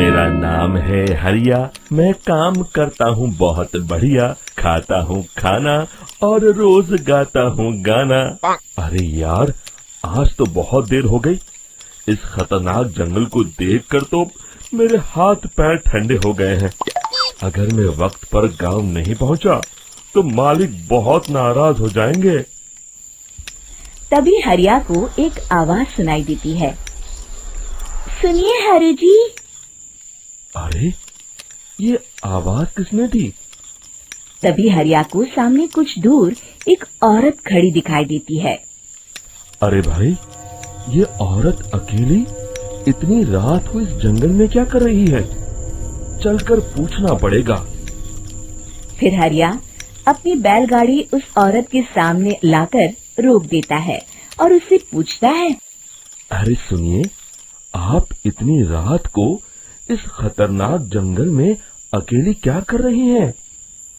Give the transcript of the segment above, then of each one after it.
मेरा नाम है हरिया, मैं काम करता हूँ बहुत बढ़िया, खाता हूँ खाना और रोज गाता हूँ गाना। अरे यार, आज तो बहुत देर हो गई। इस खतरनाक जंगल को देखकर तो मेरे हाथ पैर ठंडे हो गए हैं। अगर मैं वक्त पर गांव नहीं पहुंचा तो मालिक बहुत नाराज हो जाएंगे। तभी हरिया को एक आवाज सुनाई देती है। सुनिए हरि जी। अरे, ये आवाज किसने दी? तभी हरिया को सामने कुछ दूर एक औरत खड़ी दिखाई देती है। अरे भाई, ये औरत अकेली इतनी रात को इस जंगल में क्या कर रही है? चलकर पूछना पड़ेगा। फिर हरिया अपनी बैलगाड़ी उस औरत के सामने लाकर रोक देता है और उससे पूछता है। अरे सुनिए, आप इतनी रात को इस खतरनाक जंगल में अकेली क्या कर रही हैं?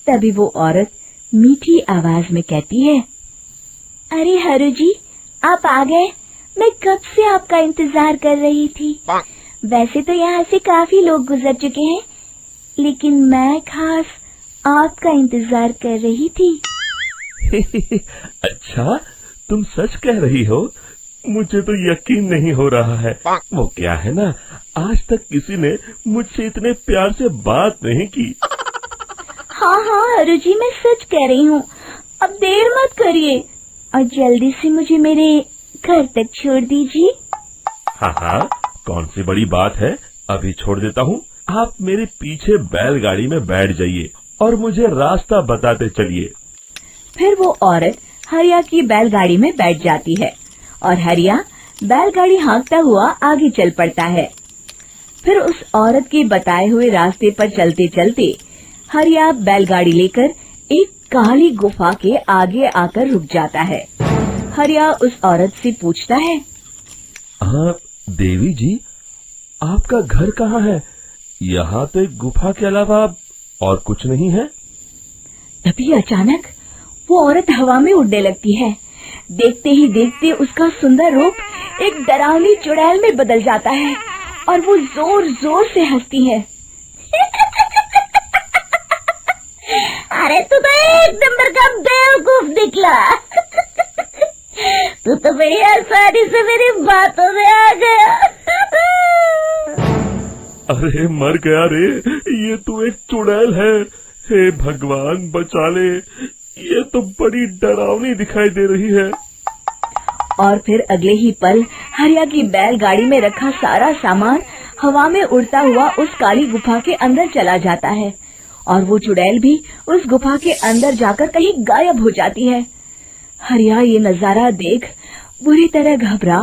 तभी वो औरत मीठी आवाज में कहती है। अरे हरु जी, आप आ गए। मैं कब से आपका इंतजार कर रही थी। वैसे तो यहाँ से काफी लोग गुजर चुके हैं, लेकिन मैं खास आपका इंतजार कर रही थी। अच्छा, तुम सच कह रही हो? मुझे तो यकीन नहीं हो रहा है। वो क्या है ना, आज तक किसी ने मुझसे इतने प्यार से बात नहीं की। हाँ हरु जी, मैं सच कह रही हूँ। अब देर मत करिए और जल्दी से मुझे मेरे घर तक छोड़ दीजिए। हाँ, कौन सी बड़ी बात है, अभी छोड़ देता हूँ। आप मेरे पीछे बैलगाड़ी में बैठ जाइए और मुझे रास्ता बताते चलिए। फिर वो औरत हरिया की बैलगाड़ी में बैठ जाती है और हरिया बैलगाड़ी हाँकता हुआ आगे चल पड़ता है। फिर उस औरत के बताए हुए रास्ते पर चलते चलते हरिया बैलगाड़ी लेकर एक काली गुफा के आगे आकर रुक जाता है। हरिया उस औरत से पूछता है। हाँ देवी जी, आपका घर कहाँ है? यहाँ तो एक गुफा के अलावा और कुछ नहीं है। तभी अचानक वो औरत हवा में उड़ने लगती है। देखते ही देखते उसका सुंदर रूप एक डरावनी चुड़ैल में बदल जाता है और वो जोर जोर से हंसती है। अरे तू तो एक नंबर का बेवकूफ निकला। तू तो बड़ी आसानी से मेरी बातों में आ गया। अरे मर गया रे, ये तो एक चुड़ैल है। हे भगवान बचा ले, ये तो बड़ी डरावनी दिखाई दे रही है। और फिर अगले ही पल हरिया की बैलगाड़ी में रखा सारा सामान हवा में उड़ता हुआ उस काली गुफा के अंदर चला जाता है और वो चुड़ैल भी उस गुफा के अंदर जाकर कहीं गायब हो जाती है। हरिया ये नजारा देख बुरी तरह घबरा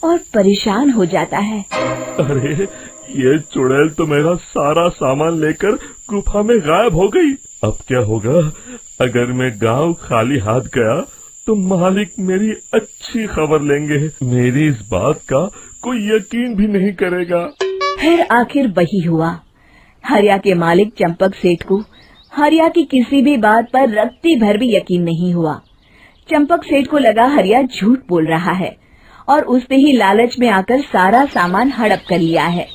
और परेशान हो जाता है। अरे, ये चुड़ैल तो मेरा सारा सामान लेकर गुफा में गायब हो गई। अब क्या होगा? अगर मैं गांव खाली हाथ गया तो मालिक मेरी अच्छी खबर लेंगे। मेरी इस बात का कोई यकीन भी नहीं करेगा। फिर आखिर वही हुआ। हरिया के मालिक चंपक सेठ को हरिया की किसी भी बात पर रत्ती भर भी यकीन नहीं हुआ। चंपक सेठ को लगा हरिया झूठ बोल रहा है और उसने ही लालच में आकर सारा सामान हड़प कर लिया है।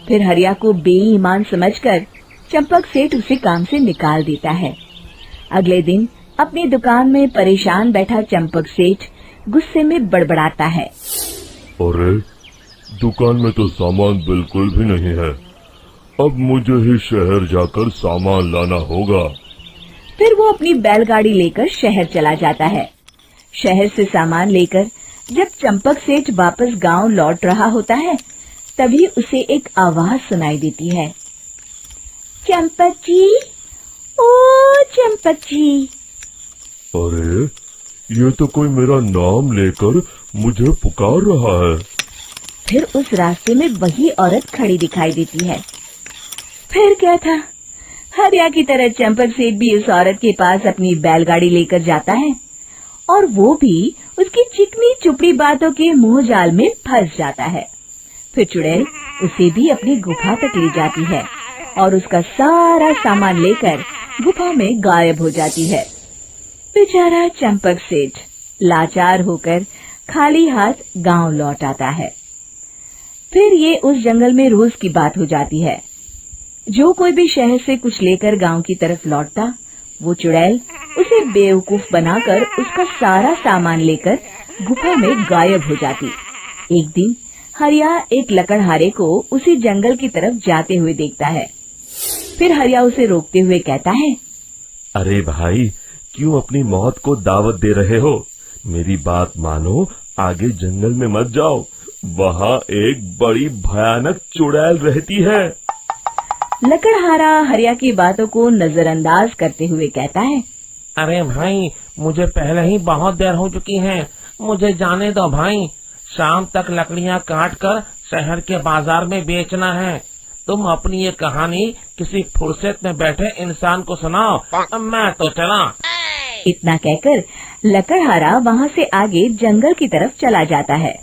फिर हरिया को बेईमान समझकर चंपक सेठ उसे काम से निकाल देता है। अगले दिन अपनी दुकान में परेशान बैठा चंपक सेठ गुस्से में बड़बड़ाता है। अरे, दुकान में तो सामान बिल्कुल भी नहीं है। अब मुझे ही शहर जाकर सामान लाना होगा। फिर वो अपनी बैलगाड़ी लेकर शहर चला जाता है। शहर से सामान लेकर जब चंपक सेठ वापस गांव लौट रहा होता है, तभी उसे एक आवाज सुनाई देती है। चंपक जी, ओ चंपक जी। अरे, ये तो कोई मेरा नाम लेकर मुझे पुकार रहा है। फिर उस रास्ते में वही औरत खड़ी दिखाई देती है। फिर क्या था, हरिया की तरह चंपक सेठ भी उस औरत के पास अपनी बैलगाड़ी लेकर जाता है और वो भी उसकी चिकनी चुपड़ी बातों के मोह जाल में फंस जाता है। फिर चुड़ैल उसे भी अपनी गुफा तक ले जाती है और उसका सारा सामान लेकर गुफा में गायब हो जाती है। बेचारा चंपक सेठ लाचार होकर खाली हाथ गांव लौट आता है। फिर ये उस जंगल में रोज की बात हो जाती है। जो कोई भी शहर से कुछ लेकर गांव की तरफ लौटता, वो चुड़ैल उसे बेवकूफ बनाकर उसका सारा सामान लेकर गुफा में गायब हो जाती। एक दिन हरिया एक लकड़हारे को उसी जंगल की तरफ जाते हुए देखता है। फिर हरिया उसे रोकते हुए कहता है, अरे भाई, क्यों अपनी मौत को दावत दे रहे हो? मेरी बात मानो, आगे जंगल में मत जाओ, वहाँ एक बड़ी भयानक चुड़ैल रहती है। लकड़हारा हरिया की बातों को नजरअंदाज करते हुए कहता है, अरे भाई, मुझे पहले ही बहुत देर हो चुकी है, मुझे जाने दो भाई। शाम तक लकड़ियाँ काट कर शहर के बाजार में बेचना है। तुम अपनी ये कहानी किसी फुर्सत में बैठे इंसान को सुनाओ, मैं तो चला। इतना कहकर लकड़हारा वहाँ से आगे जंगल की तरफ चला जाता है।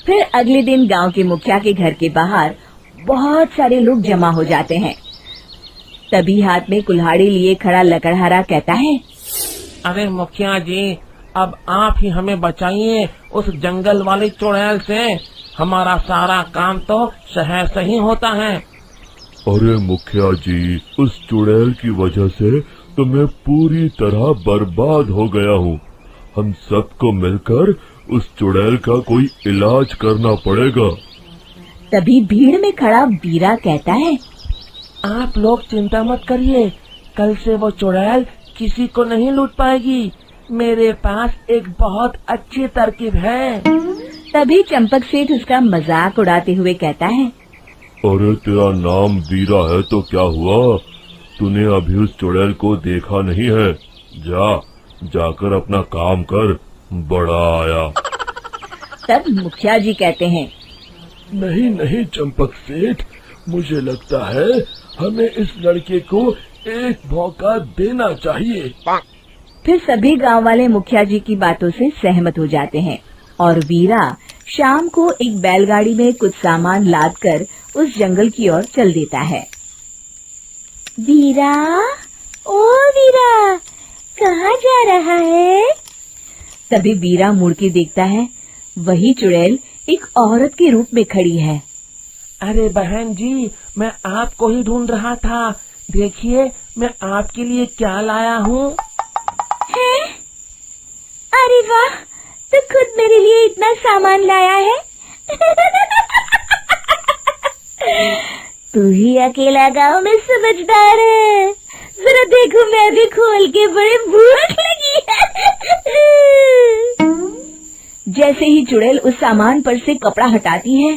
फिर अगले दिन गांव के मुखिया के घर के बाहर बहुत सारे लोग जमा हो जाते हैं। तभी हाथ में कुल्हाड़ी लिए खड़ा लकड़हारा कहता है, अरे मुखिया जी, अब आप ही हमें बचाइए उस जंगल वाली चुड़ैल से। हमारा सारा काम तो शहर से ही होता है। अरे मुखिया जी, उस चुड़ैल की वजह से तो मैं पूरी तरह बर्बाद हो गया हूँ। हम सबको मिलकर उस चुड़ैल का कोई इलाज करना पड़ेगा। तभी भीड़ में खड़ा वीरा कहता है, आप लोग चिंता मत करिए, कल से वो चुड़ैल किसी को नहीं लूट पाएगी। मेरे पास एक बहुत अच्छी तरकीब है। तभी चंपक सेठ उसका मजाक उड़ाते हुए कहता है, अरे तेरा नाम वीरा है तो क्या हुआ? तूने अभी उस चुड़ैल को देखा नहीं है? जाकर अपना काम कर, बड़ा आया। तब मुखिया जी कहते हैं, नहीं चंपक सेठ, मुझे लगता है हमें इस लड़के को एक मौका देना चाहिए। फिर सभी गांव वाले मुखिया जी की बातों से सहमत हो जाते हैं और वीरा शाम को एक बैलगाड़ी में कुछ सामान लादकर उस जंगल की ओर चल देता है। वीरा, ओ वीरा, कहाँ जा रहा है? तभी वीरा मुड़ के देखता है, वही चुड़ैल एक औरत के रूप में खड़ी है। अरे बहन जी, मैं आपको ही ढूंढ रहा था। देखिए, मैं आपके लिए क्या लाया हूँ। अरे वाह, तो खुद मेरे लिए इतना सामान लाया है। तू ही अकेला गांव में समझदार है। जरा देखो, मैं भी खोल के, बड़े भूख लगी है। जैसे ही चुड़ैल उस सामान पर से कपड़ा हटाती है,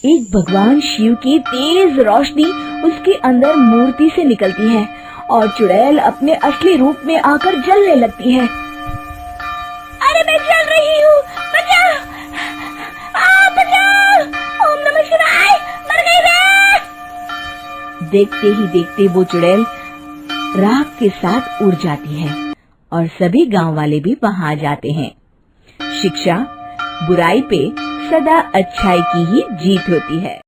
एक भगवान शिव की तेज रोशनी उसके अंदर मूर्ति से निकलती है और चुड़ैल अपने असली रूप में आकर जलने लगती है। अरे मैं जल रही हूँ, बचाओ! बचाओ! ओम नमः शिवाय, मर गई मैं! देखते ही देखते वो चुड़ैल राख के साथ उड़ जाती है और सभी गांव वाले भी वहां आ जाते हैं। शिक्षा बुराई पे सदा अच्छाई की ही जीत होती है।